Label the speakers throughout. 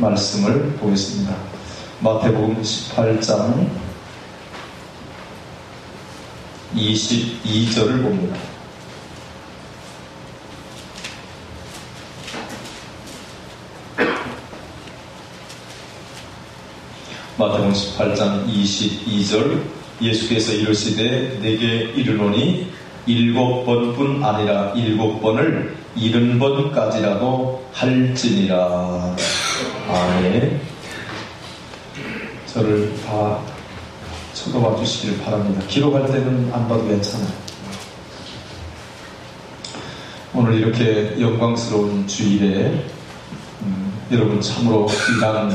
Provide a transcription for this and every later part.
Speaker 1: 말씀을 보겠습니다. 마태복음 18장 22절을 봅니다. 마태복음 18장 22절 예수께서 이르시되 내게 이르노니 7번뿐 아니라 7번을 70번까지라도 할지니라. 아멘. 저를 다 쳐다봐 주시기를 바랍니다. 기록할 때는 안 봐도 괜찮아요. 오늘 이렇게 영광스러운 주일에 여러분 참으로 귀한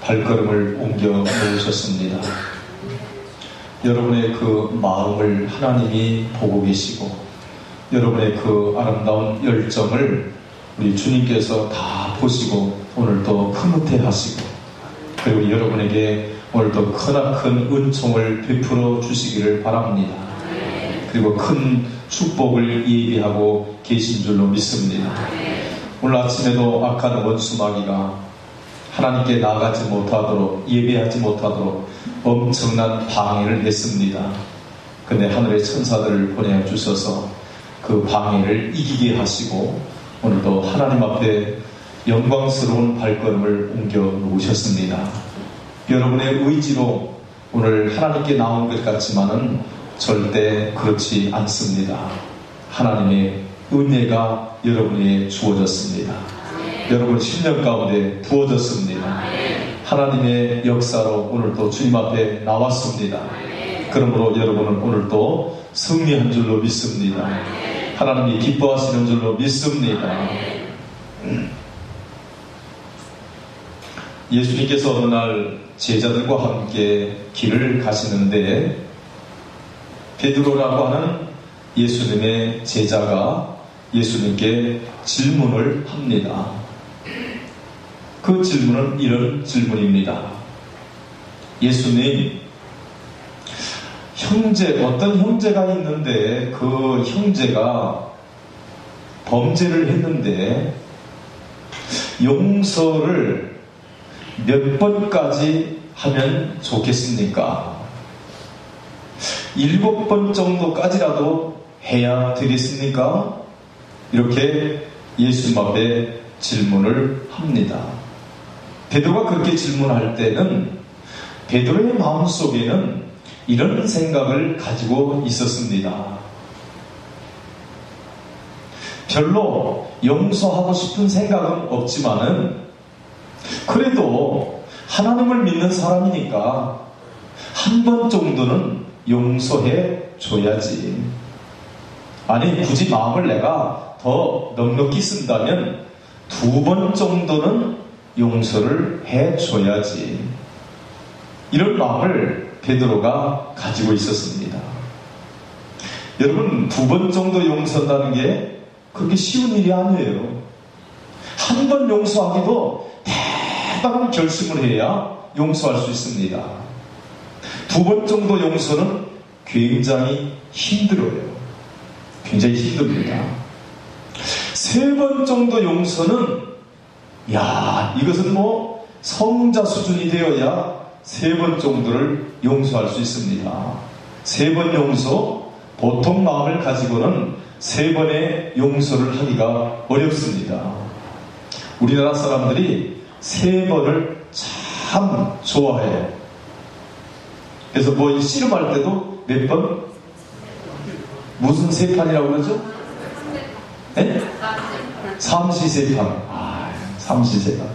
Speaker 1: 발걸음을 옮겨 놓으셨습니다. 여러분의 그 마음을 하나님이 보고 계시고 여러분의 그 아름다운 열정을 우리 주님께서 다 보시고 오늘도 흐뭇해하시고 그리고 여러분에게 오늘도 크나큰 은총을 베풀어 주시기를 바랍니다. 그리고 큰 축복을 예비하고 계신 줄로 믿습니다. 오늘 아침에도 악한 원수 마귀가 하나님께 나가지 못하도록 예배하지 못하도록 엄청난 방해를 했습니다. 근데 하늘의 천사들을 보내주셔서 그 방해를 이기게 하시고 오늘도 하나님 앞에 영광스러운 발걸음을 옮겨 놓으셨습니다. 여러분의 의지로 오늘 하나님께 나온 것 같지만은 절대 그렇지 않습니다. 하나님의 은혜가 여러분에게 주어졌습니다. 여러분 심령 가운데 부어졌습니다. 하나님의 역사로 오늘도 주님 앞에 나왔습니다. 그러므로 여러분은 오늘도 승리한 줄로 믿습니다. 하나님이 기뻐하시는 줄로 믿습니다. 예수님께서 어느 날 제자들과 함께 길을 가시는데 베드로라고 하는 예수님의 제자가 예수님께 질문을 합니다. 그 질문은 이런 질문입니다. 예수님, 어떤 형제가 있는데 그 형제가 범죄를 했는데 용서를 몇 번까지 하면 좋겠습니까? 7번 정도까지라도 해야 되겠습니까? 이렇게 예수님 앞에 질문을 합니다. 베드로가 그렇게 질문할 때는 베드로의 마음속에는 이런 생각을 가지고 있었습니다. 별로 용서하고 싶은 생각은 없지만은 그래도 하나님을 믿는 사람이니까 한 번 정도는 용서해 줘야지. 아니 굳이 마음을 내가 더 넉넉히 쓴다면 2번 정도는 용서를 해줘야지. 이런 마음을 베드로가 가지고 있었습니다. 여러분 2번 정도 용서한다는 게 그렇게 쉬운 일이 아니에요. 한 번 용서하기도 대단한 결심을 해야 용서할 수 있습니다. 2번 정도 용서는 굉장히 힘들어요. 굉장히 힘듭니다. 3번 정도 용서는 이것은 뭐 성자 수준이 되어야 3번 정도를 용서할 수 있습니다. 3번 용서, 보통 마음을 가지고는 3번의 용서를 하기가 어렵습니다. 우리나라 사람들이 3번을 참 좋아해요. 그래서 뭐 씨름할 때도 몇 번? 무슨 세판이라고 그러죠? 네? 삼시세판. 삼시세판.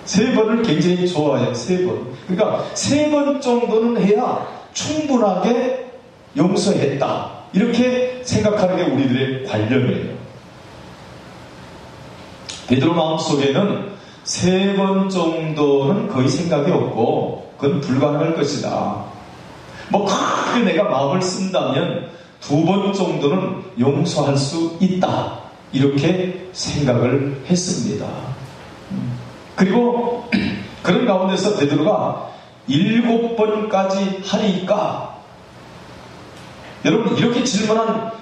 Speaker 1: 3번을 굉장히 좋아해요. 3번. 그러니까 3번 정도는 해야 충분하게 용서했다. 이렇게 생각하는 게 우리들의 관념이에요. 베드로 마음속에는 3번 정도는 거의 생각이 없고 그건 불가능할 것이다. 뭐 크게 내가 마음을 쓴다면 2번 정도는 용서할 수 있다. 이렇게 생각을 했습니다. 그리고 그런 가운데서 베드로가 7번까지 하니까 여러분 이렇게 질문한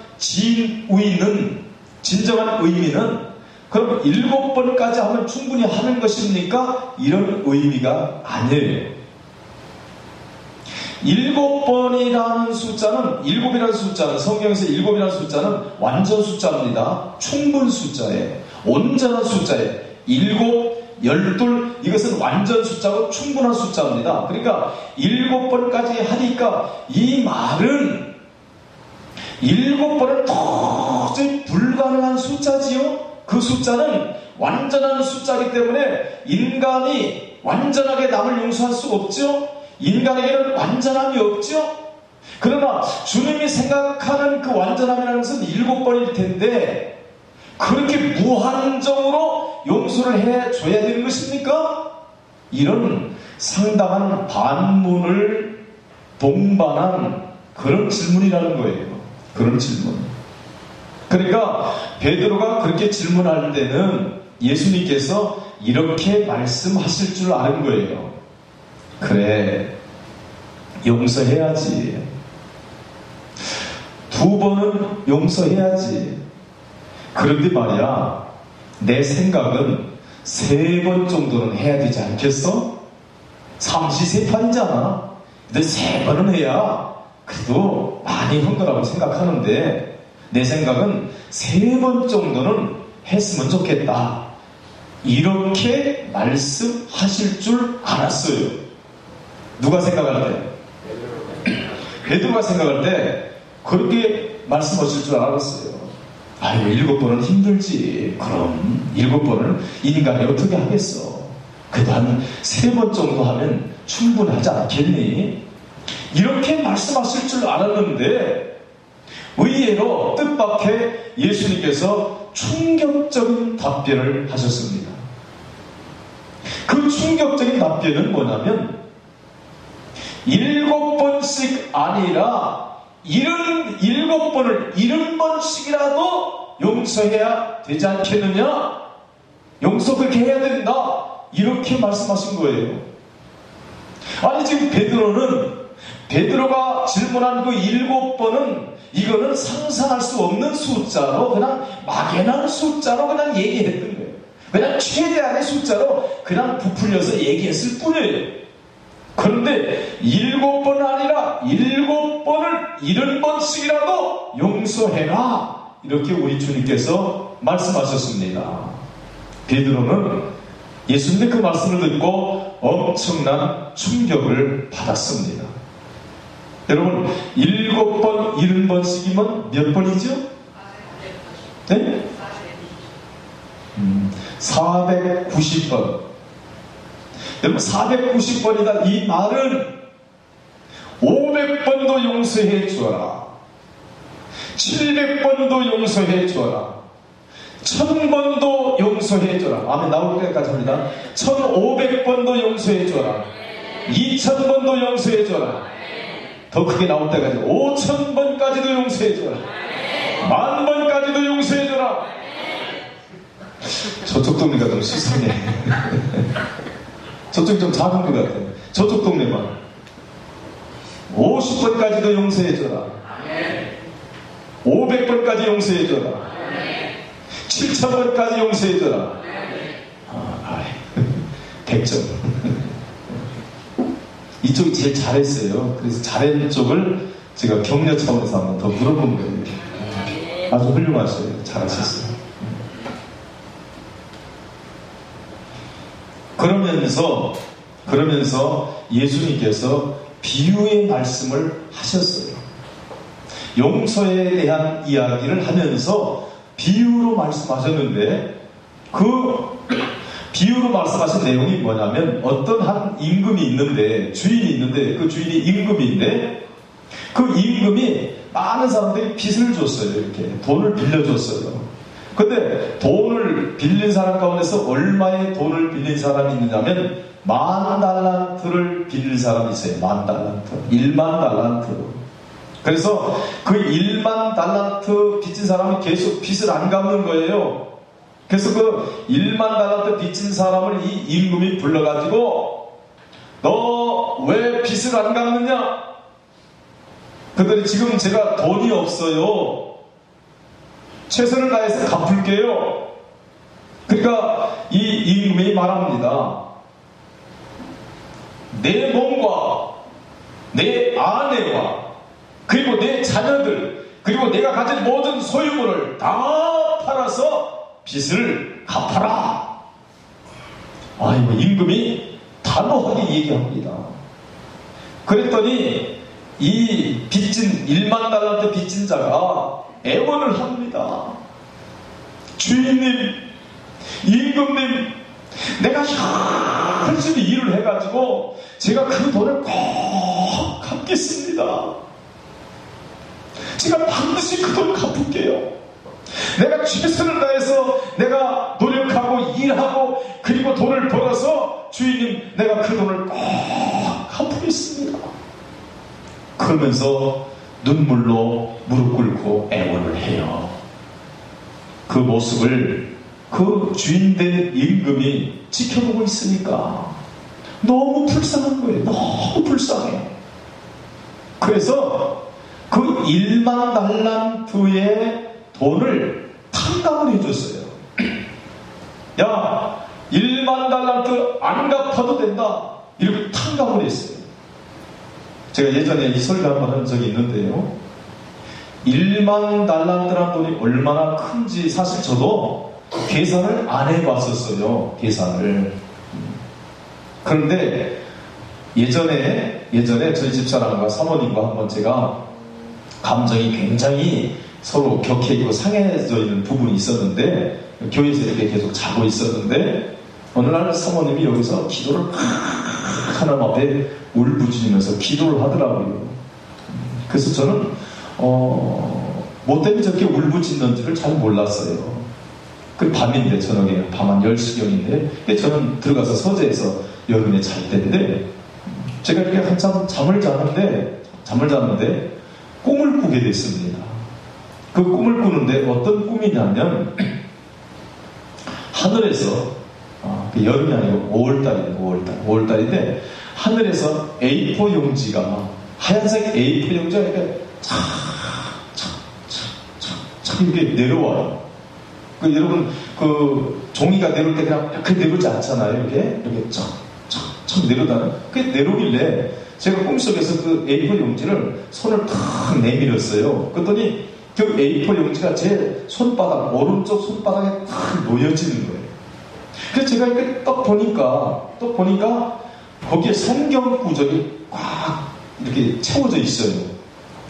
Speaker 1: 진정한 의미는 그럼 7번까지 하면 충분히 하는 것입니까? 이런 의미가 아니에요. 7번이라는 숫자는, 7이라는 숫자는, 성경에서 7이라는 숫자는 완전 숫자입니다. 충분 숫자에, 온전한 숫자에, 7, 12, 이것은 완전 숫자고 충분한 숫자입니다. 그러니까 7번까지 하니까 이 말은 7번은 도저히 불가능한 숫자지요. 그 숫자는 완전한 숫자이기 때문에 인간이 완전하게 남을 용서할 수 없죠. 인간에게는 완전함이 없죠. 그러나 주님이 생각하는 그 완전함이라는 것은 7번일 텐데 그렇게 무한정으로 용서를 해줘야 되는 것입니까? 이런 상당한 반문을 동반한 그런 질문이라는 거예요. 그런 질문. 그러니까 베드로가 그렇게 질문할 때는 예수님께서 이렇게 말씀하실 줄 아는 거예요. 그래, 용서해야지. 2번은 용서해야지. 그런데 말이야, 내 생각은 3번 정도는 해야 되지 않겠어? 삼시세판이잖아. 근데 3번은 해야 그래도 많이 한 거라고 생각하는데 내 생각은 3번 정도는 했으면 좋겠다. 이렇게 말씀하실 줄 알았어요. 누가 생각할 때? 베드로가 생각할 때 그렇게 말씀하실 줄 알았어요. 아이고 7번은 힘들지. 그럼 7번을 인간이 어떻게 하겠어. 그래도 한 3번 정도 하면 충분하지 않겠니? 이렇게 말씀하실 줄 알았는데 의외로 뜻밖의 예수님께서 충격적인 답변을 하셨습니다. 그 충격적인 답변은 뭐냐면 7번씩 아니라 77번을 70번씩이라도 용서해야 되지 않겠느냐? 용서 그렇게 해야 된다. 이렇게 말씀하신 거예요. 아니 지금 베드로가 질문한 그 7번은 이거는 상상할 수 없는 숫자로 그냥 막연한 숫자로 그냥 얘기했던 거예요. 그냥 최대한의 숫자로 그냥 부풀려서 얘기했을 뿐이에요. 그런데 7번 아니라 7번을 70번씩이라도 용서해라. 이렇게 우리 주님께서 말씀하셨습니다. 베드로는 예수님의 그 말씀을 듣고 엄청난 충격을 받았습니다. 여러분 7번 70번씩이면 몇 번이죠? 네? 490번. 여러분 490번이다. 이 말은 500번도 용서해 주어라, 700번도 용서해 주어라, 1000번도 용서해 주어라. 아멘. 나올 때까지 합니다. 1500번도 용서해 주어라, 2000번도 용서해 주어라, 더 크게 나올 때까지 5000번까지도 용서해 주어라, 10,000번까지도 용서해 주어라. 저쪽 동네가 좀 수상해. 저쪽이 좀 작은 것 같아요. 저쪽 동네만 50번까지도 용서해줘라, 500번까지 용서해줘라, 7,000번까지 용서해줘라. 100점. 이쪽이 제일 잘했어요. 그래서 잘한 쪽을 제가 격려 차원에서 한번 더 물어본 거예요. 아주 훌륭하셔요. 잘하셨어요. 그러면서 예수님께서 비유의 말씀을 하셨어요. 용서에 대한 이야기를 하면서 비유로 말씀하셨는데 그 비유로 말씀하신 내용이 뭐냐면 어떤 한 임금이 있는데, 주인이 있는데 그 주인이 임금인데 그 임금이 많은 사람들이 빚을 줬어요. 이렇게 돈을 빌려줬어요. 근데 돈을 빌린 사람 가운데서 얼마의 돈을 빌린 사람이 있느냐면 10,000달란트를 빌린 사람이 있어요. 10,000달란트, 10,000달란트. 그래서 그 10,000달란트 빚진 사람이 계속 빚을 안 갚는 거예요. 그래서 그 10,000달란트 빚진 사람을 이 임금이 불러가지고 너 왜 빚을 안 갚느냐? 그들이 지금 제가 돈이 없어요. 최선을 다해서 갚을게요. 그러니까 이 임금이 말합니다. 내 몸과 내 아내와 그리고 내 자녀들 그리고 내가 가진 모든 소유물을 다 팔아서 빚을 갚아라. 아이고, 임금이 단호하게 얘기합니다. 그랬더니 이 빚진 1만 달란트 빚진 자가 애원을 합니다. 주인님, 임금님, 내가 열심히 일을 해가지고 제가 그 돈을 꼭 갚겠습니다. 제가 반드시 그 돈 갚을게요. 내가 최선을 다해서 내가 노력하고 일하고 그리고 돈을 벌어서 주인님, 내가 그 돈을 꼭 갚겠습니다. 그러면서 눈물로 무릎 꿇고 애원을 해요. 그 모습을 그 주인된 임금이 지켜보고 있으니까 너무 불쌍한 거예요. 너무 불쌍해요. 그래서 그 1만 달란트의 돈을 탕감을 해줬어요. 야, 1만 달란트 안 갚아도 된다. 이렇게 탕감을 했어요. 제가 예전에 이 설교 한번 한 적이 있는데요. 1만 달란트란 돈이 얼마나 큰지 사실 저도 계산을 안 해봤었어요. 계산을. 그런데 예전에 저희 집사람과 사모님과 한번 제가 감정이 굉장히 서로 격해 있고 상해져 있는 부분이 있었는데, 교회에서 이렇게 계속 자고 있었는데 어느 날 사모님이 여기서 기도를 하나님 앞에 울부짖으면서 기도를 하더라고요. 그래서 저는 뭐 때문에 저렇게 울부짖는지를 잘 몰랐어요. 그 밤인데, 저녁에 밤 한 10시경인데 저는 들어가서 서재에서 여름에 잘 때인데 제가 이렇게 한참 잠을 자는데 꿈을 꾸게 됐습니다. 그 꿈을 꾸는데 어떤 꿈이냐면 하늘에서 그 여름이 아니고 5월달인데 하늘에서 A4 용지가, 하얀색 A4 용지가 이렇게 착 이렇게 내려와요. 그 여러분, 그 종이가 내려올 때 그냥 이렇게 내려오지 않잖아요. 이렇게 착 내려다는. 그게 내려오길래 제가 꿈속에서 그 A4 용지를 손을 탁 내밀었어요. 그랬더니 그 A4 용지가 제 손바닥, 오른쪽 손바닥에 탁 놓여지는 거예요. 그래서 제가 이렇게 딱 보니까 거기에 성경 구절이 꽉 이렇게 채워져 있어요.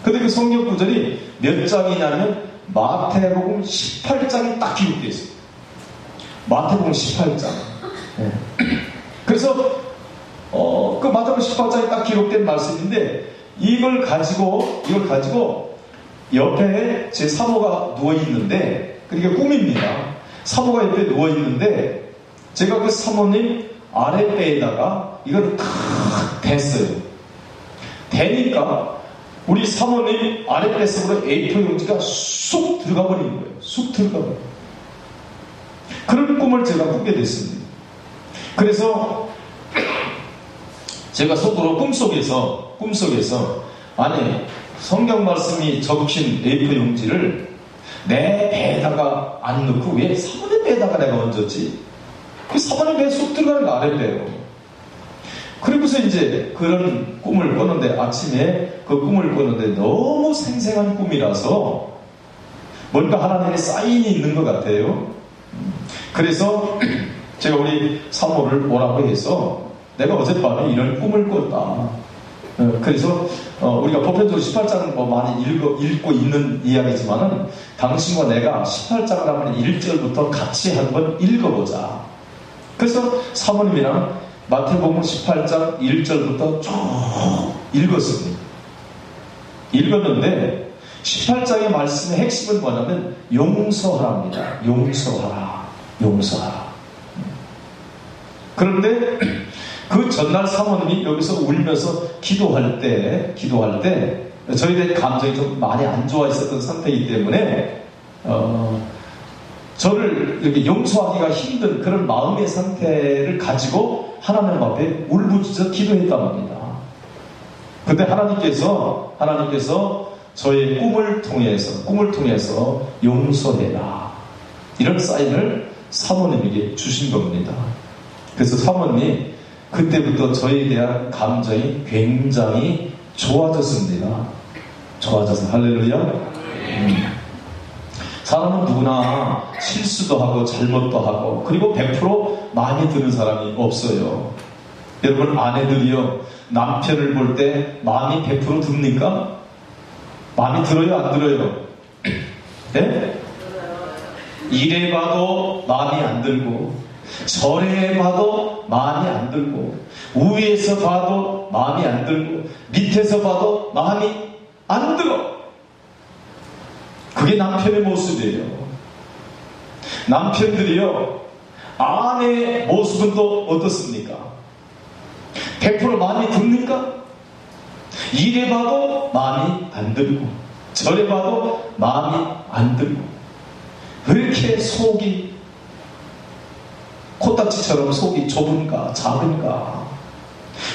Speaker 1: 근데 그 성경 구절이 몇 장이냐면 마태복음 18장이 딱 기록되어 있어요. 마태복음 18장. 네. 그래서 그 마태복음 18장이 딱 기록된 말씀인데 이걸 가지고 옆에 제 사모가 누워있는데, 그러니까 꿈입니다. 사모가 옆에 누워있는데 제가 그 사모님 아랫배에다가 이걸 탁 댔어요. 대니까 우리 사모님 아랫배 속으로 A4 용지가 쑥 들어가 버린 거예요. 쑥 들어가 버린 거예요. 그런 꿈을 제가 꾸게 됐습니다. 그래서 제가 속으로 꿈속에서 아니, 성경 말씀이 적힌 A4 용지를 내 배에다가 안 넣고 왜 사모님 배에다가 내가 얹었지? 그 사모님 배에 쑥 들어가는 거 아랫배예요. 그리고서 이제 그런 꿈을 꿨는데, 아침에 그 꿈을 꿨는데 너무 생생한 꿈이라서 뭔가 하나님의 사인이 있는 것 같아요. 그래서 제가 우리 사모를 오라고 해서 내가 어젯밤에 이런 꿈을 꿨다. 그래서 우리가 보편적으로 18장은 뭐 많이 읽고 있는 이야기지만은 당신과 내가 18장을 한번 1절부터 같이 한번 읽어보자. 그래서 사모님이랑 마태복음 18장 1절부터 쭉 읽었습니다. 읽었는데 18장의 말씀의 핵심은 뭐냐면 용서하라입니다. 용서하라. 그런데 그 전날 사모님이 여기서 울면서 기도할 때 저희들의 감정이 좀 많이 안 좋아 있었던 상태이기 때문에 저를 이렇게 용서하기가 힘든 그런 마음의 상태를 가지고 하나님 앞에 울부짖어 기도했단 말입니다. 근데 하나님께서 저의 꿈을 통해서 용서해라, 이런 사인을 사모님에게 주신 겁니다. 그래서 사모님이 그때부터 저에 대한 감정이 굉장히 좋아졌습니다. 좋아져서 할렐루야. 사람은 누구나 실수도 하고 잘못도 하고 그리고 100% 많이 드는 사람이 없어요. 여러분, 아내들이요, 남편을 볼 때 마음이 100% 듭니까? 마음이 들어요, 안 들어요? 네? 이래 봐도 마음이 안 들고, 저래 봐도 마음이 안 들고, 위에서 봐도 마음이 안 들고, 밑에서 봐도 마음이 안 들어. 그게 남편의 모습이에요. 남편들이요, 아내의 모습은 또 어떻습니까? 100% 마음이 듭니까? 이래 봐도 마음이 안 들고, 저래 봐도 마음이 안 들고, 왜 이렇게 속이 코딱지처럼 속이 좁은가, 작은가,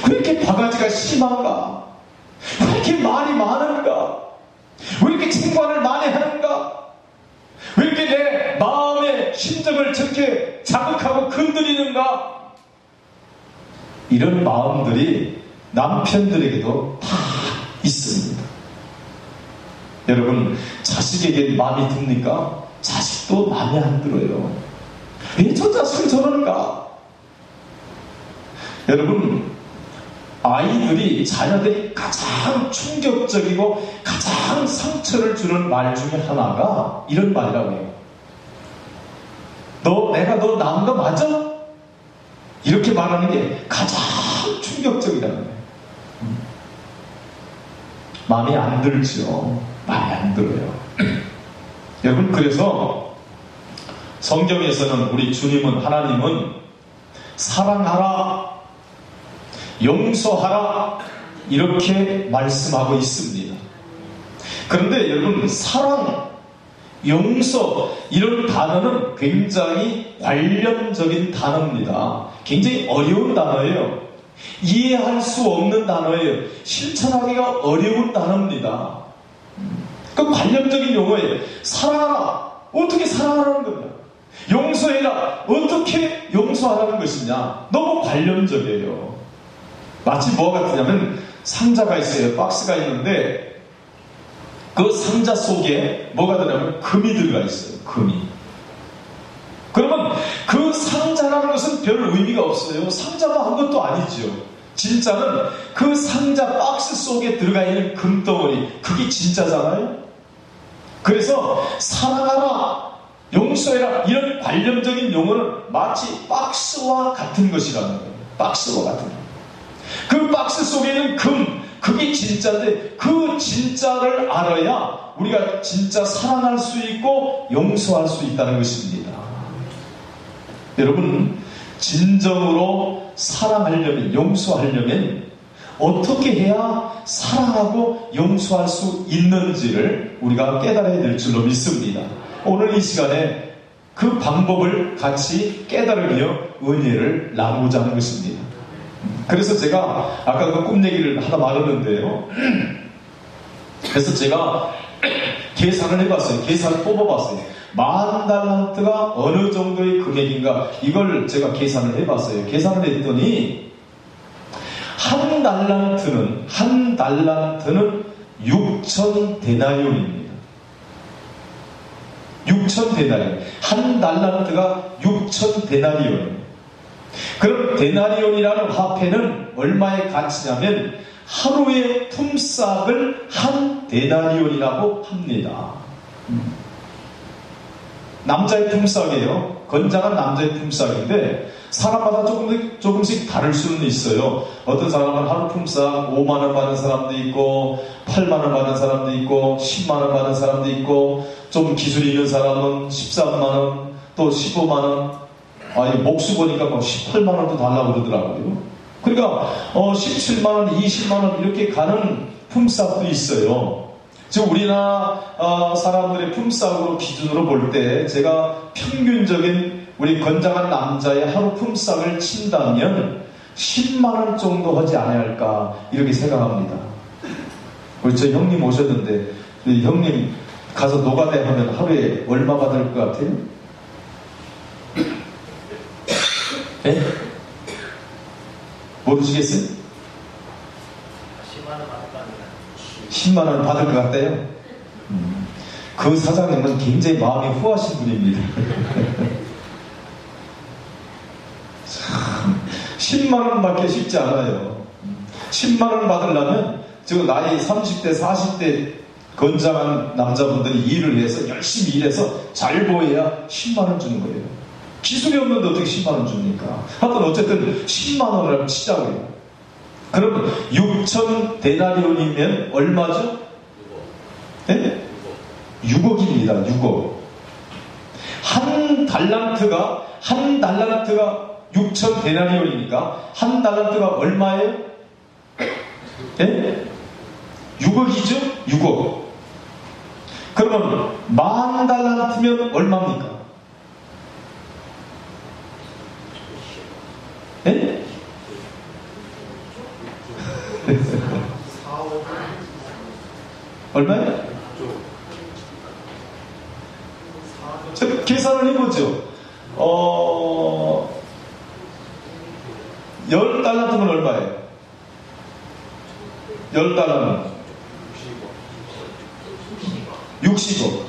Speaker 1: 왜 이렇게 바가지가 심한가, 왜 이렇게 말이 많은가, 왜 이렇게 생관을 많이 하는가, 왜 이렇게 내 마음의 심정을 저렇게 자극하고 건드리는가. 이런 마음들이 남편들에게도 다 있습니다. 여러분, 자식에게 마음이 듭니까? 자식도 마음에 안 들어요. 왜 저 자식은 저러는가? 여러분, 아이들이, 자녀들이 가장 충격적이고 가장 상처를 주는 말 중에 하나가 이런 말이라고 해요. 내가 너 낳은 거 맞아? 이렇게 말하는 게 가장 충격적이라는 거예요. 마음이 안 들죠. 마음이 안 들어요. 여러분, 그래서 성경에서는 우리 주님은, 하나님은 사랑하라, 용서하라, 이렇게 말씀하고 있습니다. 그런데 여러분, 사랑, 용서, 이런 단어는 굉장히 관념적인 단어입니다. 굉장히 어려운 단어예요. 이해할 수 없는 단어예요. 실천하기가 어려운 단어입니다. 그 관념적인 용어예요. 사랑하라, 어떻게 사랑하라는 거냐? 용서해라, 어떻게 용서하라는 것이냐? 너무 관념적이에요. 마치 뭐가 같으냐면, 상자가 있어요. 박스가 있는데 그 상자 속에 뭐가 들어가면 금이 들어가 있어요. 금이. 그러면 그 상자라는 것은 별 의미가 없어요. 상자가 한 것도 아니죠. 진짜는 그 상자 박스 속에 들어가 있는 금덩어리, 그게 진짜잖아요. 그래서 사랑하라, 용서해라, 이런 관념적인 용어는 마치 박스와 같은 것이라는 거예요. 박스와 같은 거. 그 박스 속에 있는 금, 그게 진짜인데 그 진짜를 알아야 우리가 진짜 사랑할 수 있고 용서할 수 있다는 것입니다. 여러분, 진정으로 사랑하려면, 용서하려면 어떻게 해야 사랑하고 용서할 수 있는지를 우리가 깨달아야 될 줄로 믿습니다. 오늘 이 시간에 그 방법을 같이 깨달으며 은혜를 나누고자 하는 것입니다. 그래서 제가 아까 그 꿈 얘기를 하다 말았는데요. 그래서 제가 계산을 해봤어요. 계산을 뽑아봤어요. 10,000달란트가 어느 정도의 금액인가, 이걸 제가 계산을 해봤어요. 계산을 했더니 한 달란트는 6,000데나리온입니다. 6,000데나리온. 한 달란트가 6,000데나리온입니다. 그럼 데나리온이라는 화폐는 얼마의 가치냐면 하루의 품삯을 한 데나리온이라고 합니다. 남자의 품삯이에요. 건장한 남자의 품삯인데 사람마다 조금씩 다를 수는 있어요. 어떤 사람은 하루 품삯 5만원 받는 사람도 있고 8만원 받는 사람도 있고 10만원 받는 사람도 있고 좀 기술이 있는 사람은 13만원 또 15만원, 목수 보니까 18만원도 달라고 그러더라고요. 그러니까 17만원, 20만원 이렇게 가는 품삯도 있어요. 즉 우리나라 사람들의 품삯으로 기준으로 볼 때 제가 평균적인 우리 건장한 남자의 하루 품삯을 친다면 10만원 정도 하지 않을까 이렇게 생각합니다. 우리 저 형님 오셨는데 형님 가서 노가다 하면 하루에 얼마 받을 것 같아요? 예? 모르시겠어요? 10만 원 받을 것 같아요. 그 사장님은 굉장히 마음이 후하신 분입니다. 참 10만 원 받기 쉽지 않아요. 10만 원 받으려면 지금 나이 30대 40대 건장한 남자분들이 일을 해서 열심히 일해서 잘 보여야 10만 원 주는 거예요. 기술이 없는데 어떻게 10만 원 줍니까? 하여튼 어쨌든 10만 원을 치자고요. 그럼 6천 데나리온이면 얼마죠? 네? 6억입니다. 6억. 한 달란트가 6천 데나리온이니까 한 달란트가 얼마예요? 네? 6억이죠? 6억. 그러면 10,000달란트면 얼마입니까? 네? 얼마요? 자, 계산을 해보죠. 10달란트면 얼마예요? 10달러는 60억.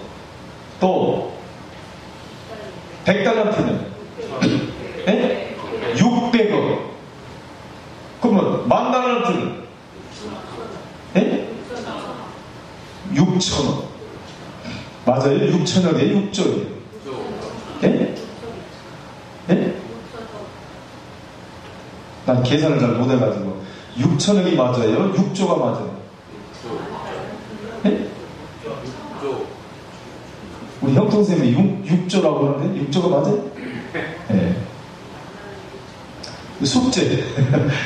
Speaker 1: 또 100달란트는 네? 600억. 그러면 10,000달란트는 네? 6천억. 맞아요. 6천억에 6조예요. 네? 네? 난 계산을 잘 못해가지고 6천억이 맞아요? 6조가 맞아요? 네? 우리 형통쌤이 6조라고 하는데 6조가 맞아요? 네. 숙제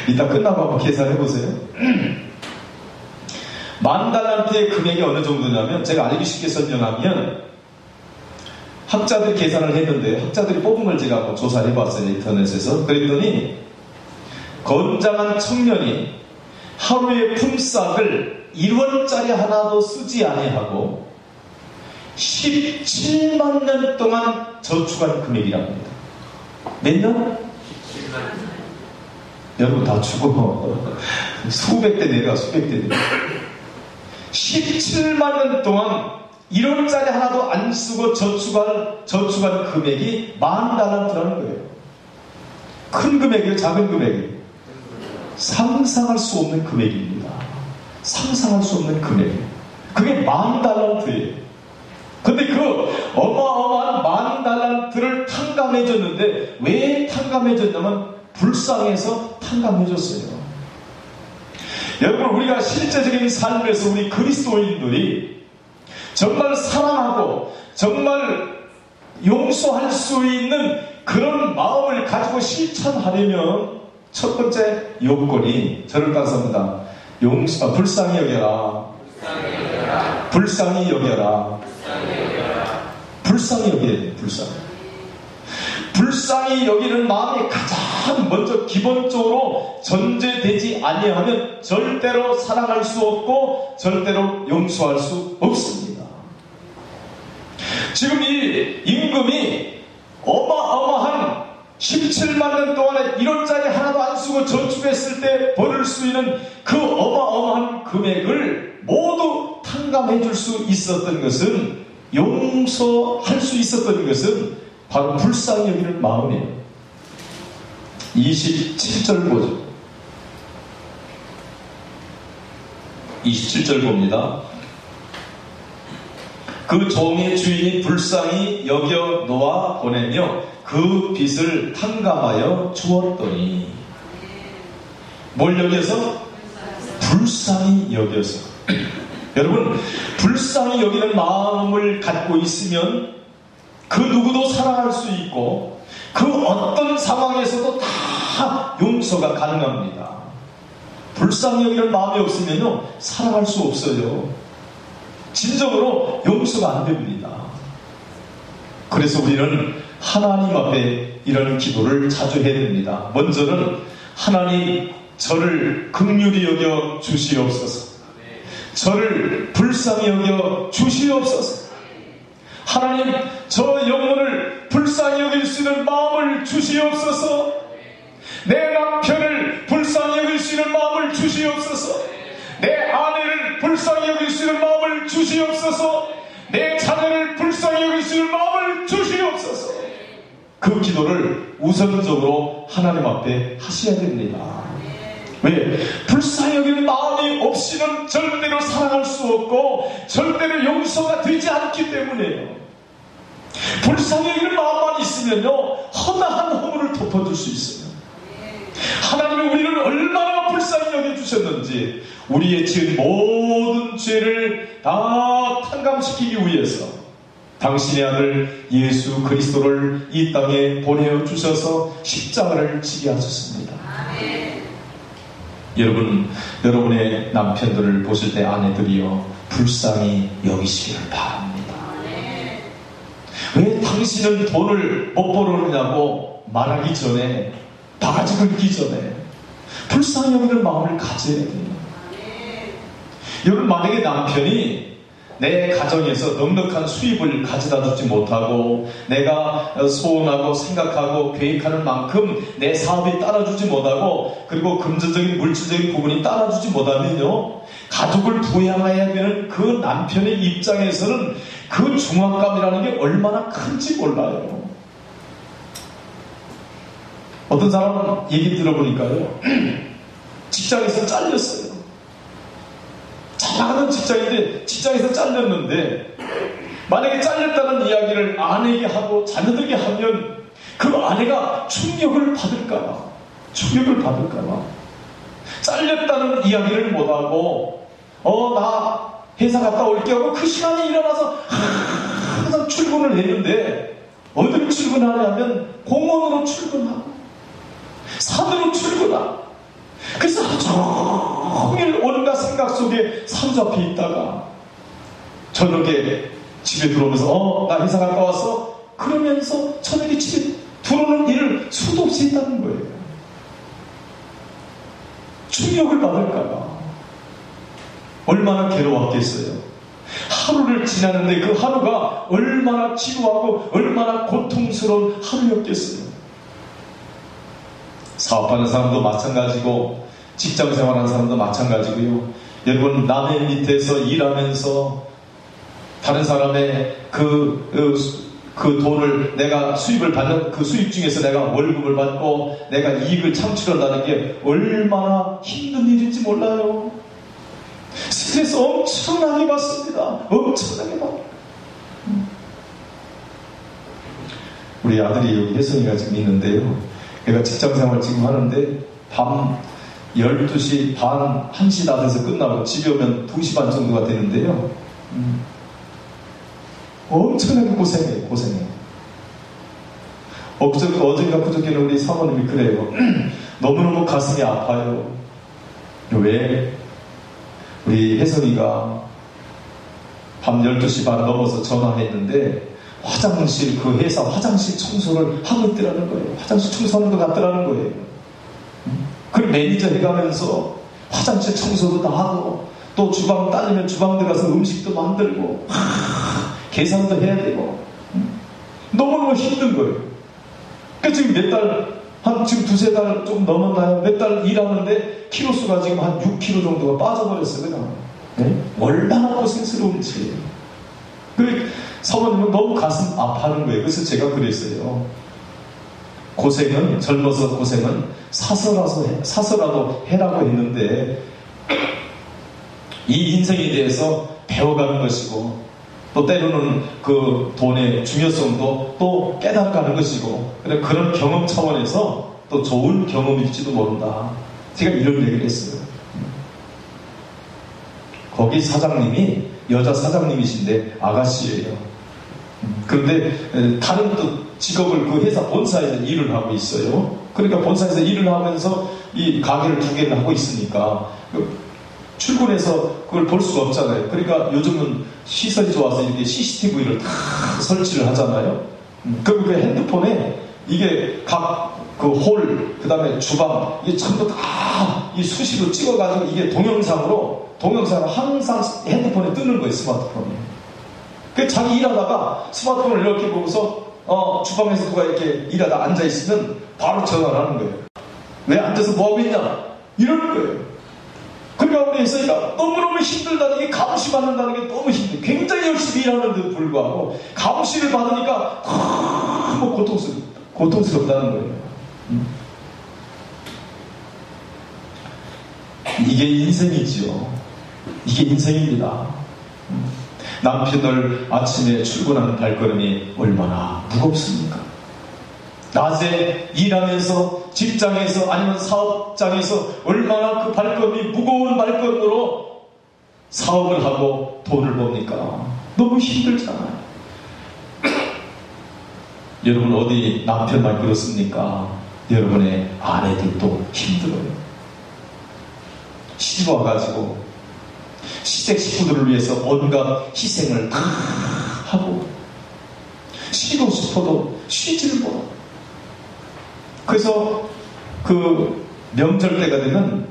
Speaker 1: 이따 끝나고 한번 계산해보세요. 10,000달란트의 금액이 어느 정도냐면 제가 알기 쉽게 설명하면 학자들이 계산을 했는데 학자들이 뽑은 걸 제가 한번 조사해봤어요. 인터넷에서. 그랬더니 건장한 청년이 하루의 품삯을 1원짜리 하나도 쓰지 아니하고 17만 년 동안 저축한 금액이라고 합니다. 몇 년? 17만. 여러분 다 죽어. 수백 대 내려, 수백 대 내려. 17만 년 동안 1원짜리 하나도 안 쓰고 저축한 금액이 10,000달란트라는 거예요. 큰 금액이에요, 작은 금액이에요? 상상할 수 없는 금액입니다. 상상할 수 없는 금액이에요. 그게 10,000달란트예요. 근데 그 어마어마한 10,000달란트를 탕감해줬는데 왜 탕감해줬냐면 불쌍해서 탕감해줬어요. 여러분, 우리가 실제적인 삶에서 우리 그리스도인들이 정말 사랑하고 정말 용서할 수 있는 그런 마음을 가지고 실천하려면 첫 번째 요건이 저를 따라서입니다. 불쌍히 여겨라. 불쌍히 여겨라. 불쌍히 여겨야 돼요. 불쌍히 여기는 마음이 가장 먼저 기본적으로 전제되지 아니하면 절대로 사랑할 수 없고 절대로 용서할 수 없습니다. 지금 이 임금이 어마어마한 17만 년 동안에 1원짜리 하나도 안 쓰고 저축했을 때 벌을 수 있는 그 어마어마한 금액을 모두 탕감해 줄 수 있었던 것은, 용서할 수 있었던 것은 바로 불쌍히 여기는 마음이에요. 27절 보죠. 27절 봅니다. 그 종의 주인이 불쌍히 여겨 놓아 보내며 그 빚을 탕감하여 주었더니, 뭘 여겨서? 불쌍히 여겨서. 여러분, 불쌍히 여기는 마음을 갖고 있으면 그 누구도 사랑할 수 있고 그 어떤 상황에서도 다 용서가 가능합니다. 불쌍히 여기는 마음이 없으면요, 사랑할 수 없어요. 진정으로 용서가 안 됩니다. 그래서 우리는 하나님 앞에 이런 기도를 자주 해야 됩니다. 먼저는 하나님, 저를 긍휼히 여겨 주시옵소서. 저를 불쌍히 여겨 주시옵소서. 하나님, 저 영혼을 불쌍히 여길 수 있는 마음을 주시옵소서. 내 남편을 불쌍히 여길 수 있는 마음을 주시옵소서. 내 아내를 불쌍히 여길 수 있는 마음을 주시옵소서. 내 자녀를 불쌍히 여길 수 있는 마음을 주시옵소서. 그 기도를 우선적으로 하나님 앞에 하셔야 됩니다. 왜? 불쌍히 여기는 마음이 없이는 절대로 사랑할 수 없고 절대로 용서가 되지 않기 때문에요. 불쌍히 여기는 마음만 있으면요, 허다한 허물을 덮어줄 수 있어요. 하나님이 우리를 얼마나 불쌍히 여겨주셨는지, 우리의 지은 모든 죄를 다 탕감시키기 위해서 당신의 아들 예수 그리스도를 이 땅에 보내주셔서 십자가를 지게 하셨습니다. 여러분, 여러분의 남편들을 보실 때 아내들이요, 불쌍히 여기시기를 바랍니다. 왜 당신은 돈을 못 벌어오느냐고 말하기 전에, 바가지 긁기 전에 불쌍히 여기는 마음을 가져야 돼요. 여러분, 만약에 남편이 내 가정에서 넉넉한 수입을 가져다 주지 못하고 내가 소원하고 생각하고 계획하는 만큼 내 사업이 따라주지 못하고 그리고 금전적인 물질적인 부분이 따라주지 못하면요, 가족을 부양해야 되는 그 남편의 입장에서는 그 중압감이라는 게 얼마나 큰지 몰라요. 어떤 사람은 얘기 들어보니까요, 직장에서 잘렸어요. 잘 나가는 직장인데 직장에서 잘렸는데, 만약에 잘렸다는 이야기를 아내에게 하고 자녀들에게 하면 그 아내가 충격을 받을까봐, 잘렸다는 이야기를 못하고 나 회사 갔다 올게 하고 그 시간에 일어나서 항상 출근을 했는데, 어디로 출근하냐면 공원으로 출근하고 산으로 출근하고, 그래서 종일 온갖 생각 속에 사로잡혀 있다가 저녁에 집에 들어오면서 나 회사 갔다 왔어? 그러면서 저녁에 집에 들어오는 일을 수도 없이 했다는 거예요. 충격을 받을까봐. 얼마나 괴로웠겠어요. 하루를 지나는데 그 하루가 얼마나 지루하고 얼마나 고통스러운 하루였겠어요. 사업하는 사람도 마찬가지고 직장생활하는 사람도 마찬가지고요. 여러분, 남의 밑에서 일하면서 다른 사람의 그 돈을, 내가 수입을 받는 그 수입 중에서 내가 월급을 받고 내가 이익을 창출한다는 게 얼마나 힘든 일인지 몰라요. 스트레스 엄청나게 받습니다. 엄청나게 받아요. 우리 아들이 여기 혜성이가 지금 있는데요, 내가 직장생활 지금 하는데 밤 12시 반, 1시 다 돼서 끝나고 집에 오면 2시 반 정도가 되는데요, 엄청나게 고생해요. 어젠가 그저께는 우리 사모님이 그래요. 너무너무 가슴이 아파요. 왜? 우리 혜선이가 밤 12시 반 넘어서 전화했는데 화장실, 그 회사 화장실 청소를 하고 있더라는 거예요. 화장실 청소하는 것 같더라는 거예요. 그리고 매니저 해가면서 화장실 청소도 다 하고, 또 주방 딸리면 주방 들어가서 음식도 만들고, 계산도 해야 되고, 너무너무 힘든 거예요. 그러니까 지금 몇 달, 지금 2-3달 좀 넘었나요? 몇 달 일하는데 키로수가 지금 한 6kg 정도가 빠져버렸어요. 그냥. 네? 얼마나 고생스러운지. 그 사모님은 너무 가슴 아파하는 거예요. 그래서 제가 그랬어요. 고생은, 젊어서 고생은 사서라도 해라고 했는데, 이 인생에 대해서 배워가는 것이고, 또 때로는 그 돈의 중요성도 또 깨달아가는 것이고, 그런 경험 차원에서 또 좋은 경험일지도 모른다. 제가 이런 얘기를 했어요. 거기 사장님이 여자 사장님이신데 아가씨예요. 그런데 다른 또 직업을 그 회사 본사에서 일을 하고 있어요. 그러니까 본사에서 일을 하면서 이 가게를 2개를 하고 있으니까 출근해서 그걸 볼 수가 없잖아요. 그러니까 요즘은 시설이 좋아서 이렇게 CCTV를 다 설치를 하잖아요. 그리고 그 핸드폰에 이게 각 그 홀, 그 다음에 주방, 이게 전부 다 이 수시로 찍어가지고 이게 동영상으로 항상 핸드폰에 뜨는 거예요, 스마트폰에. 그 자기 일하다가 스마트폰을 이렇게 보고서 주방에서 누가 이렇게 일하다 앉아있으면 바로 전화를 하는 거예요. 왜 앉아서 뭐하고 있냐? 이러는 거예요. 그러니까 우리 있으니까 너무너무 힘들다는 게, 감시받는다는 게 너무 힘들어요. 굉장히 열심히 일하는데도 불구하고 감시를 받으니까 너무 고통스럽다는 거예요. 이게 인생이지요. 이게 인생입니다. 남편을 아침에 출근하는 발걸음이 얼마나 무겁습니까? 낮에 일하면서, 직장에서, 아니면 사업장에서 얼마나 그 발걸음이 무거운 발걸음으로 사업을 하고 돈을 법니까? 너무 힘들잖아요. 여러분, 어디 남편만 그렇습니까? 여러분의 아내들도 힘들어요. 시집 와가지고 시댁 식구들을 위해서 온갖 희생을 다 하고, 쉬고 싶어도 쉬지를 못하고. 그래서 그 명절 때가 되면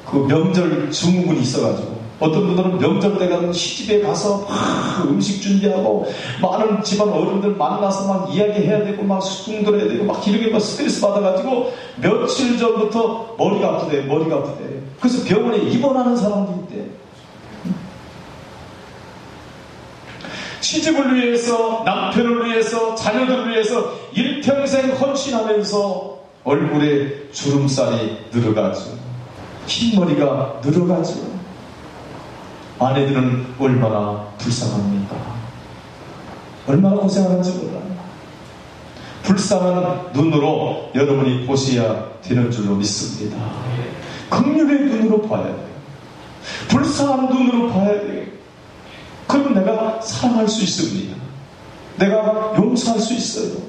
Speaker 1: 그 명절 증후군이 있어가지고, 어떤 분들은 명절 때가 되면 시집에 가서 막 음식 준비하고 많은 집안 어른들 만나서 막 이야기해야 되고 막 수둥 들어야 되고 막 이렇게 막 스트레스 받아가지고 며칠 전부터 머리가 아프대. 그래서 병원에 입원하는 사람도 있대. 시집을 위해서, 남편을 위해서, 자녀들을 위해서 일평생 헌신하면서 얼굴에 주름살이 늘어가죠. 흰머리가 늘어가죠. 아내들은 얼마나 불쌍합니까? 얼마나 고생하는지 몰라요. 불쌍한 눈으로 여러분이 보셔야 되는 줄로 믿습니다. 긍휼의 눈으로 봐야 돼요. 불쌍한 눈으로 봐야 돼요. 그럼 내가 사랑할 수 있습니다. 내가 용서할 수 있어요.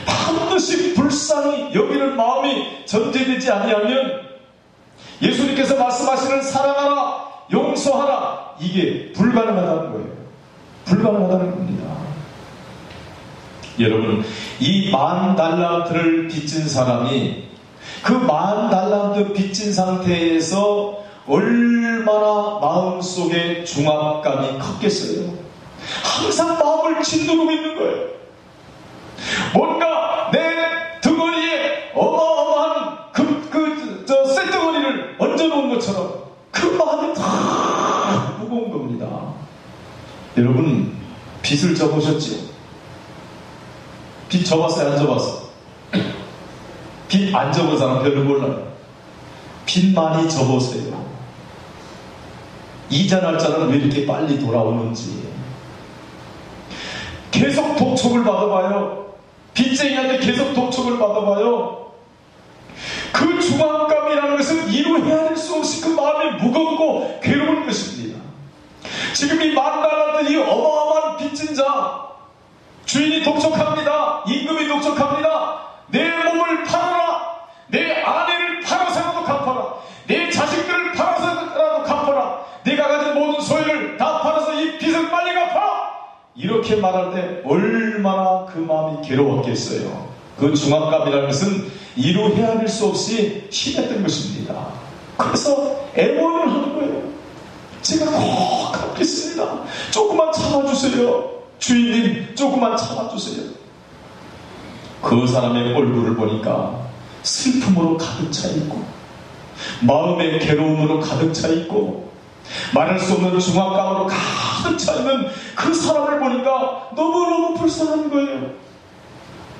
Speaker 1: 반드시 불쌍히 여기는 마음이 전제되지 아니하면 예수님께서 말씀하시는 사랑하라, 용서하라, 이게 불가능하다는 거예요. 불가능하다는 겁니다. 여러분, 이 10,000달란트를 빚진 사람이 그 10,000달란트 빚진 상태에서 얼마나 마음속에 중압감이 컸겠어요. 항상 마음을 짓누르고 있는 거예요. 뭔가 내 등어리에 어마어마한 쇳덩어리를 얹어놓은 것처럼 그 마음이 다 무거운 겁니다. 여러분, 빚을 져보셨지요? 빚 져봤어요? 안 져봤어요? 빚 안 져본 사람 별로 몰라요. 빚 많이 져보세요. 이자 날짜는 왜 이렇게 빨리 돌아오는지. 계속 독촉을 받아봐요. 빚쟁이한테 계속 독촉을 받아봐요. 그 중압감이라는 것은 이루 헤아릴 수 없이 그 마음이 무겁고 괴로운 것입니다. 지금 이 10,000달란트 이 어마어마한 빚진 자, 주인이 독촉합니다. 임금이 독촉합니다. 내 몸을 팔아라. 내 아내를 팔아서라도 갚아라. 내 자식들을 팔아서라도 갚아라. 내가 가진 모든 소유를 다 팔아서 이 빚을 빨리 갚아라. 이렇게 말할 때 얼마나 그 마음이 괴로웠겠어요. 그 중압감이라는 것은 이루 헤아릴 수 없이 심했던 것입니다. 그래서 애원을 하는 거예요. 제가 꼭 갚겠습니다. 조금만 참아주세요. 주인님, 조금만 참아주세요. 그 사람의 얼굴을 보니까 슬픔으로 가득 차 있고, 마음의 괴로움으로 가득 차 있고, 말할 수 없는 중압감으로 가득 차 있는 그 사람을 보니까 너무너무 불쌍한 거예요.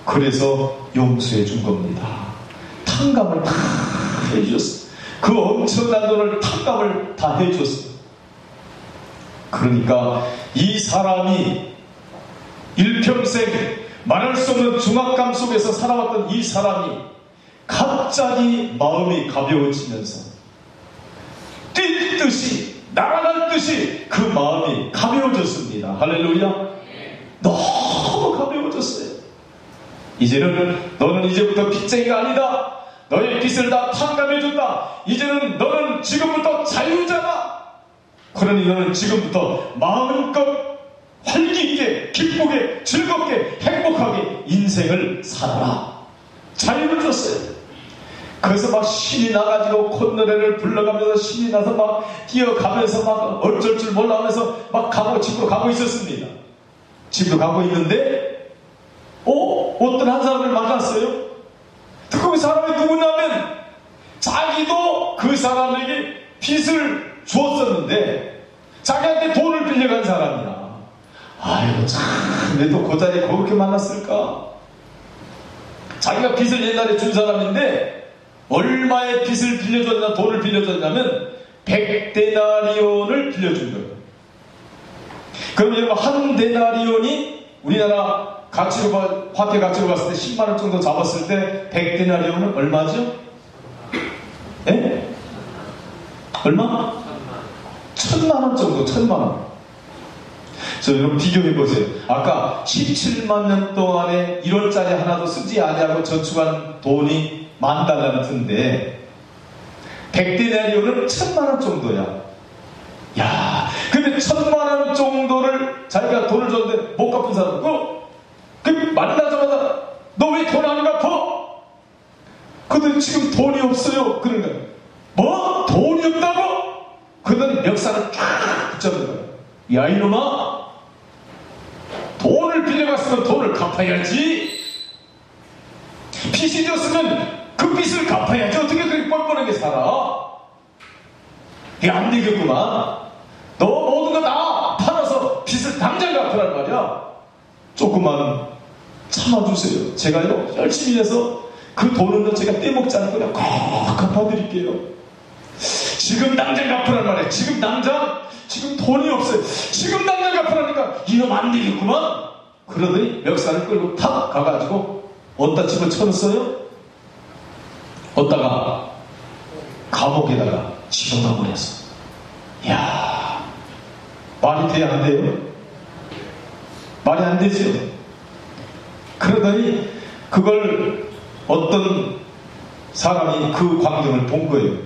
Speaker 1: 그래서 용서해 준 겁니다. 탕감을 다 해주셨어요. 그 엄청난 돈을 탕감을 다 해줬어요. 그러니까 이 사람이 일평생 말할 수 없는 중압감 속에서 살아왔던 이 사람이 갑자기 마음이 가벼워지면서 뛸 듯이, 날아갈 듯이 그 마음이 가벼워졌습니다. 할렐루야. 너무 가벼워졌어요. 이제는 너는 이제부터 빚쟁이가 아니다. 너의 빚을 다 탕감해준다. 이제는 너는 지금부터 자유자다. 그러니 너는 지금부터 마음껏 활기있게, 기쁘게, 즐겁게, 행복하게 인생을 살아라. 자유를 줬어요. 그래서 막 신이 나가지고 콧노래를 불러가면서 신이 나서 막 뛰어가면서 막 어쩔 줄 몰라 하면서 막 집으로 가고 있었습니다. 집으로 가고 있는데 어떤 한 사람을 만났어요. 그 사람이 누구냐면 자기도 그 사람에게 빚을 주었었는데 자기한테 돈을 빌려간 사람이야. 아이고 참, 왜 또 그 자리에 그렇게 만났을까? 자기가 빚을 옛날에 준 사람인데 얼마의 빚을 빌려줬냐, 돈을 빌려줬냐면 100데나리온을 빌려준 거예요. 그럼 여러분, 한 데나리온이 우리나라 가치로, 화폐 가치로 봤을 때 10만원 정도 잡았을 때 100데나리온은 얼마죠? 예? 얼마? 1000만원 정도, 1000만원. 저 여러분 비교해보세요. 아까 17만 년 동안에 1원짜리 하나도 쓰지 아니하고 저축한 돈이 10,000달란트인데 100데나리온은 1000만원 정도야. 야, 근데 1000만원 정도를 자기가 돈을 줬는데 못 갚은 사람, 그 만나자마자 너 왜 돈 안 갚아? 근데 지금 돈이 없어요. 그러니까 뭐? 돈이 없다고? 그는 멱살을 쫙 붙잡는 거야. 야 이놈아, 돈을 빌려갔으면 돈을 갚아야지. 빚이 졌으면 그 빚을 갚아야지. 어떻게 그렇게 뻔뻔하게 살아? 이게 안 되겠구만. 너 모든 거 다 팔아서 빚을 당장 갚으란 말이야. 조금만 참아주세요. 제가요 열심히 해서 그 돈은 제가 떼먹지 않고 그냥 꼭 갚아드릴게요. 지금 당장 갚으란 말이야. 지금 당장. 지금 돈이 없어요. 지금 당장 갚으라니까 이놈 안 되겠구만. 그러더니 멱살을 끌고 탁 가가지고 어디다 집을 쳐넣었어요? 어디다가? 감옥에다가 집어넣어 버렸어. 이야, 말이 돼야 안 돼요? 말이 안 되죠. 그러더니 그걸 어떤 사람이 그 광경을 본 거예요.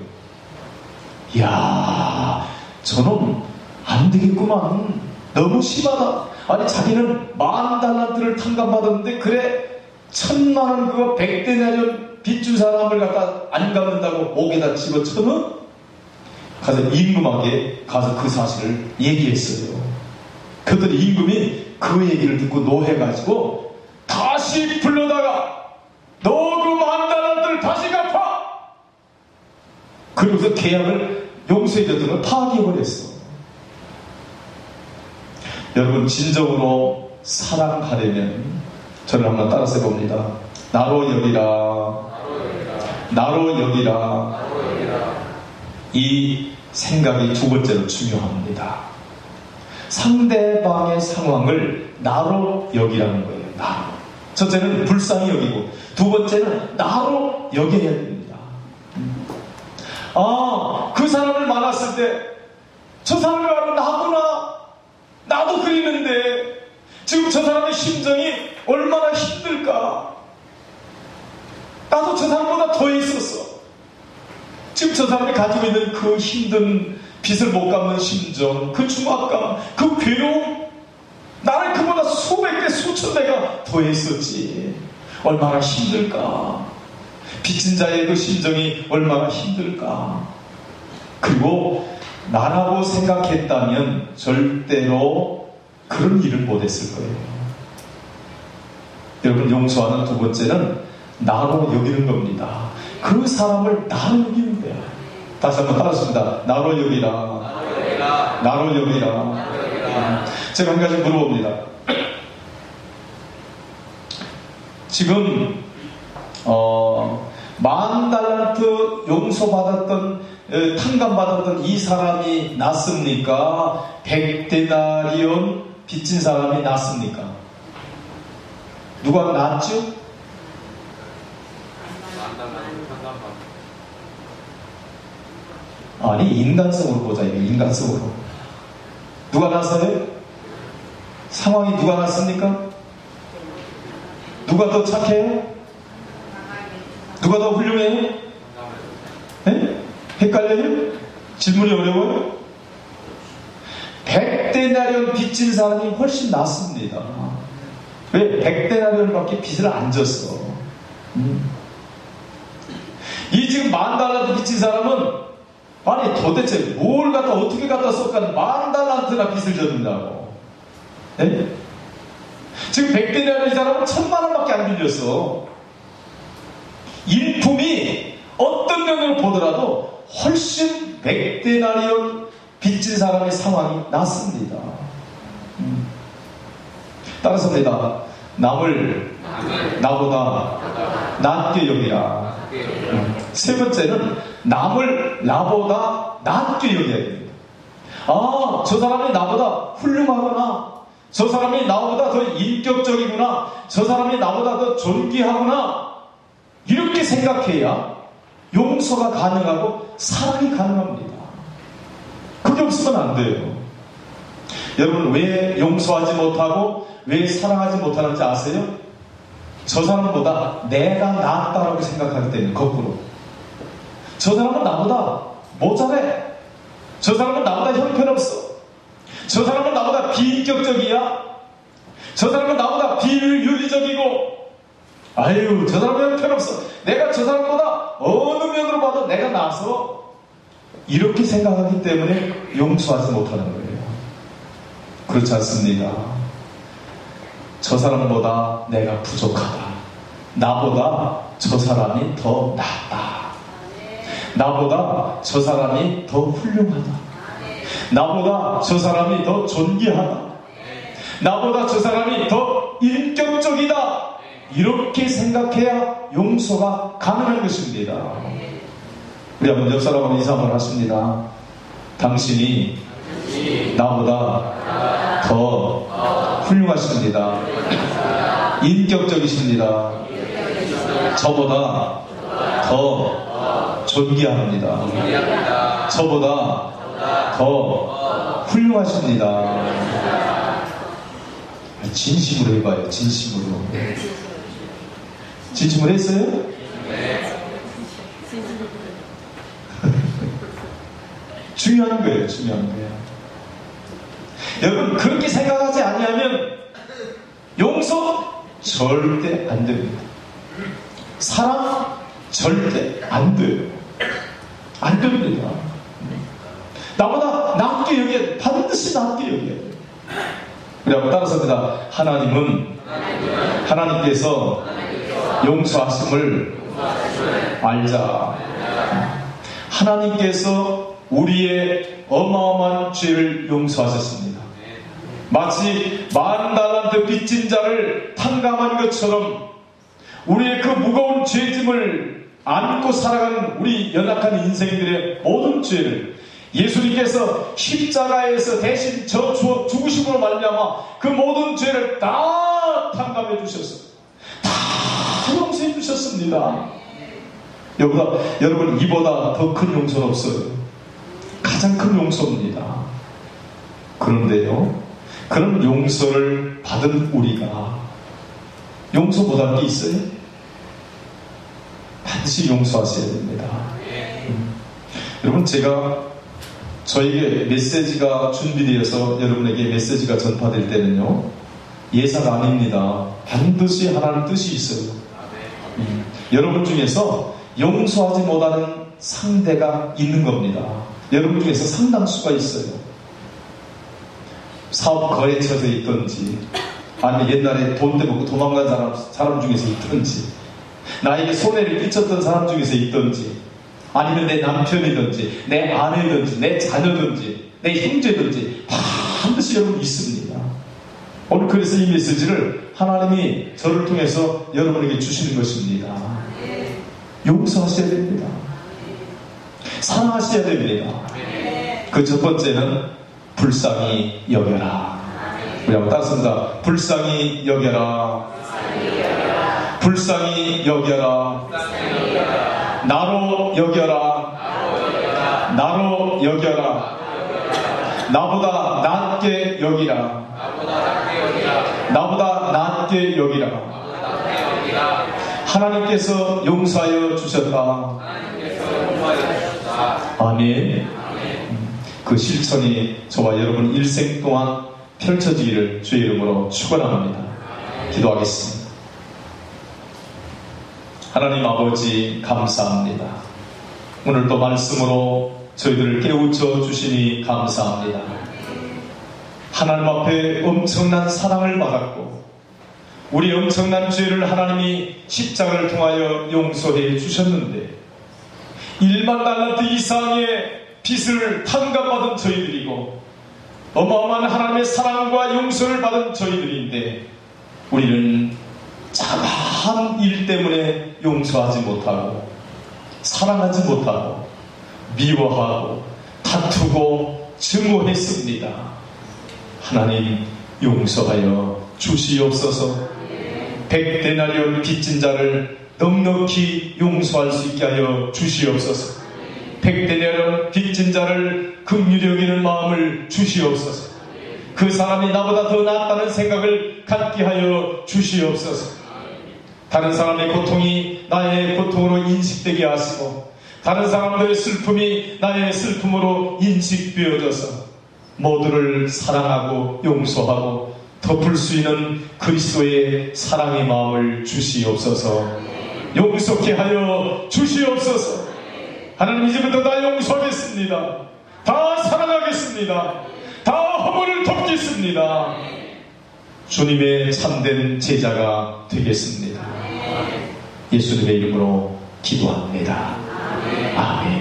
Speaker 1: 이야, 저놈 안 되겠구만. 너무 심하다. 아니 자기는 10,000달란트를 탕감받았는데 그래 1000만원 그거 100데나리온 빚준 사람을 갖다 안 갚는다고 목에다 집어쳐넣어? 가서 임금에게 가서 그 사실을 얘기했어요. 그랬더니 임금이 그 얘기를 듣고 노해가지고 다시 불러다가 너 그 10,000달란트를 다시 갚아! 그러고서 계약을 용서해줬던 걸 파기해버렸어. 여러분 진정으로 사랑하려면 저를 한번 따라서 해봅니다. 나로 여기라, 나로 여기라. 이 생각이 두 번째로 중요합니다. 상대방의 상황을 나로 여기라는 거예요. 나로. 첫째는 불쌍히 여기고 두 번째는 나로 여겨야 됩니다. 아, 그 사람을 만났을 때 저 사람이 바로 나구나. 나도 그리는데 지금 저 사람의 심정이 얼마나 힘들까. 나도 저 사람보다 더 있었어. 지금 저 사람이 가지고 있는 그 힘든 빚을 못 갚는 심정, 그 중압감, 그 괴로움, 나는 그보다 수백 배, 수천 배가 더 있었지. 얼마나 힘들까. 빚진 자의 그 심정이 얼마나 힘들까. 그리고 나라고 생각했다면 절대로 그런 일을 못했을 거예요. 여러분, 용서하는 두 번째는 나로 여기는 겁니다. 그 사람을 나로 여기는 거야. 다시 한번 따라하겠습니다. 나로 여기라. 나로 여기라. 제가 한 가지 물어봅니다. 지금 10,000달란트 용서받았던, 탕감받았던 이 사람이 낫습니까? 100데나리온 빚진 사람이 낫습니까? 누가 낫죠? 아니, 인간성으로 보자. 이거 인간성으로. 누가 낫어요? 상황이 누가 낫습니까? 누가 더 착해요? 누가 더 훌륭해요? 네? 헷갈려요? 질문이 어려워요? 100데나리온 빚진 사람이 훨씬 낫습니다. 왜? 100데나리온밖에 빚을 안 졌어. 이 지금 10,000달란트 빚진 사람은 아니 도대체 뭘 갖다 어떻게 갖다 썼까 10,000달란트나 빚을 졌는다고. 네? 지금 100데나리온 이 사람은 1,000만원밖에 안 빌렸어. 인품이 어떤 면으로 보더라도 훨씬 백대나리온 빚진 사람의 상황이 낫습니다. 따라서입니다. 남을 나보다 낫게 여기라. 세 번째는 남을 나보다 낫게 여겨야 됩니다. 아, 저 사람이 나보다 훌륭하구나. 저 사람이 나보다 더 인격적이구나. 저 사람이 나보다 더 존귀하구나. 이렇게 생각해야 용서가 가능하고 사랑이 가능합니다. 그게 없으면 안 돼요. 여러분, 왜 용서하지 못하고 왜 사랑하지 못하는지 아세요? 저 사람보다 내가 낫다라고 생각하기 때문에. 거꾸로 저 사람은 나보다 모자래. 저 사람은 나보다 형편없어. 저 사람은 나보다 비인격적이야. 저 사람은 나보다 비윤리적이고, 아유, 저 사람은 형편없어. 내가 저 사람보다 어느 면으로 봐도 내가 나서, 이렇게 생각하기 때문에 용서하지 못하는 거예요. 그렇지 않습니다. 저 사람보다 내가 부족하다. 나보다 저 사람이 더 낫다. 나보다 저 사람이 더 훌륭하다. 나보다 저 사람이 더 존귀하다. 나보다 저 사람이 더 인격적이다. 이렇게 생각해야 용서가 가능한 것입니다. 우리 한번 옆 사람 한번 인사 한번 하십니다. 당신이 나보다 더 훌륭하십니다. 인격적이십니다. 저보다 더 존귀합니다. 저보다 더 훌륭하십니다. 진심으로 해봐요. 진심으로. 진심으로 했어요? 중요한 거예요. 중요한 거예요. 여러분, 그렇게 생각하지 아니하면 용서 절대 안 됩니다. 사랑 절대 안 돼요. 안 됩니다. 나보다 낫게 여겨야 돼. 반드시 낫게 여겨야 돼. 우리 한번 따라서입니다. 하나님께서 용서하심을 알자. 하나님께서 우리의 어마어마한 죄를 용서하셨습니다. 마치 10,000달란트 빚진 자를 탕감한 것처럼 우리의 그 무거운 죄짐을 안고 살아가는 우리 연약한 인생들의 모든 죄를 예수님께서 십자가에서 대신 저 죽으심으로 말미암아 그 모든 죄를 다 탕감해 주셨어요. 다 용서해 주셨습니다. 여러분, 이보다 더 큰 용서는 없어요. 가장 큰 용서입니다. 그런데요, 그런 용서를 받은 우리가 용서 못할 게 있어요? 반드시 용서하셔야 됩니다. 여러분, 제가 저에게 메시지가 준비되어서 여러분에게 메시지가 전파될 때는요, 예사가 아닙니다. 반드시 하나님 뜻이 있어요. 여러분 중에서 용서하지 못하는 상대가 있는 겁니다. 여러분 중에서 상당수가 있어요. 사업 거래에 처져 있든지, 아니면 옛날에 돈 대먹고 도망간 사람 중에서 있든지, 나에게 손해를 끼쳤던 사람 중에서 있든지, 아니면 내 남편이든지, 내 아내든지, 내 자녀든지, 내 형제든지 반드시 여러분 있습니다. 오늘 그래서 이 메시지를 하나님이 저를 통해서 여러분에게 주시는 것입니다. 용서하셔야 됩니다. 사랑하셔야 됩니다. 그 첫 번째는 불쌍히 여겨라. 우리 한번 따라합니다. 불쌍히 여겨라. 불쌍히 여겨라. 나로 여겨라. 나로 여겨라. 나보다 낫게 여기라. 나보다 낫게 여기라. 하나님께서 용서하여 주셨다. 아멘. 그 실천이 저와 여러분 일생 동안 펼쳐지기를 주의 이름으로 축원합니다. 기도하겠습니다. 하나님 아버지, 감사합니다. 오늘도 말씀으로 저희들을 깨우쳐 주시니 감사합니다. 하나님 앞에 엄청난 사랑을 받았고 우리 엄청난 죄를 하나님이 십자가를 통하여 용서해 주셨는데 1만 달란트 이상의 빚을 탕감받은 저희들이고 어마어마한 하나님의 사랑과 용서를 받은 저희들인데 우리는 작은 일 때문에 용서하지 못하고 사랑하지 못하고 미워하고 다투고 증오했습니다. 하나님 용서하여 주시옵소서. 100데나리온 빚진 자를 넉넉히 용서할 수 있게 하여 주시옵소서. 100데나리온 빚진 자를 긍휼히 여기는 마음을 주시옵소서. 그 사람이 나보다 더 낫다는 생각을 갖게 하여 주시옵소서. 다른 사람의 고통이 나의 고통으로 인식되게 하시고 다른 사람들의 슬픔이 나의 슬픔으로 인식되어져서 모두를 사랑하고 용서하고 덮을 수 있는 그리스도의 사랑의 마음을 주시옵소서. 용서케 하여 주시옵소서. 하나님 이제부터 다 용서하겠습니다. 다 사랑하겠습니다. 다 허물을 덮겠습니다. 주님의 참된 제자가 되겠습니다. 예수님의 이름으로 기도합니다. 아멘.